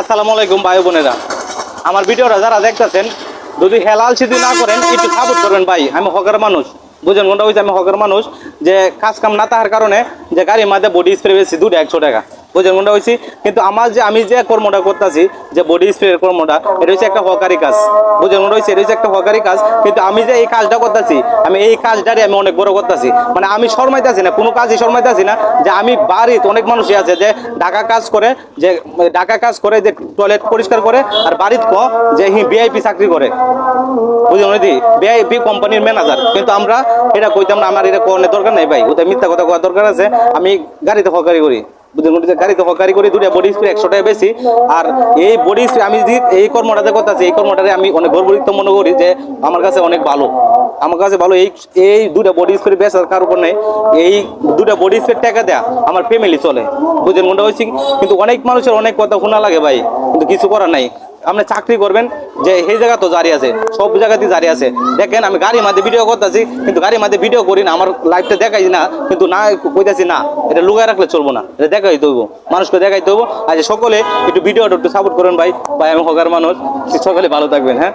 আসসালামু আলাইকুম ভাই বোনেরা, আমার ভিডিওটা যারা দেখতেছেন যদি হেলাল সিদ্ধি না করেন একটু সাপোর্ট করবেন ভাই। আমি হকের মানুষ, বুঝেন কোনটা হয়েছে, আমি হকের মানুষ যে কাজ কাম না থাকার কারণে যে গাড়ির মাঝে বডি স্প্রে বেশি 200 টাকা, বুঝেন কোনটা হয়েছি। কিন্তু আমি যে কর্মটা করতেছি, যে বডি স্প্রের কর্মটা, এটা হচ্ছে একটা হকারি কাজ, বুঝেন কোনটা হয়েছে, এটা হচ্ছে একটা হকারি কাজ। কিন্তু আমি যে এই কাজটা করতেছি, আমি এই কাজটারই আমি অনেক বড় করতেছি। মানে আমি শর্মাইতেছি না, কোনো কাজই শর্মাইতেছি না। যে আমি বাড়িতে অনেক মানুষই আছে যে ঢাকা কাজ করে, যে ঢাকা কাজ করে, যে টয়লেট পরিষ্কার করে, আর বাড়িতে যে ভিআইপি চাকরি করে, বুঝলেন ওই ভিআইপি কোম্পানির ম্যানেজার। কিন্তু আমরা এটা কইতাম না, আমার এটা কোনের দরকার নাই ভাই, ওটা মিথ্যা কথা কোয়ার দরকার আছে। আমি গাড়িতে হকারি করি, বুঝলেন, গাড়িতে হকারি করি, দুটা বডি স্প্রে 100 টাকা বেশি। আর এই বডি স্প্রে আমি যে এই কর্মটাতে করতেছি, এই কর্মটারে আমি অনেক গর্বিত মনে করি, যে আমার কাছে অনেক ভালো, আমার কাছে ভালো। এই দুটা বডি স্প্রে বেচার কারণে, এই দুটা বডি স্প্রে টাকা দেয়া আমার ফ্যামিলি চলে, বুঝলেন কোনটা হয়েছি। কিন্তু অনেক মানুষের অনেক কথা শোনা লাগে ভাই, কিন্তু কিছু করার নাই। আপনি চাকরি করবেন, যে এই জায়গা তো জারি আছে, সব জায়গাতেই জারি আছে। দেখেন আমি গাড়ির মাঝে ভিডিও করতেছি, কিন্তু গাড়ির মাঝে ভিডিও করি না, আমার লাইফটা দেখাই না, কিন্তু না কইতাছি না, এটা লুকায় রাখলে চলবো না, এটা দেখাই তৈব, মানুষকে দেখাই তৈব। আজ সকলে একটু ভিডিওটা একটু সাপোর্ট করেন ভাই। ভাই আমি হকার মানুষ, সকলে ভালো থাকবেন, হ্যাঁ।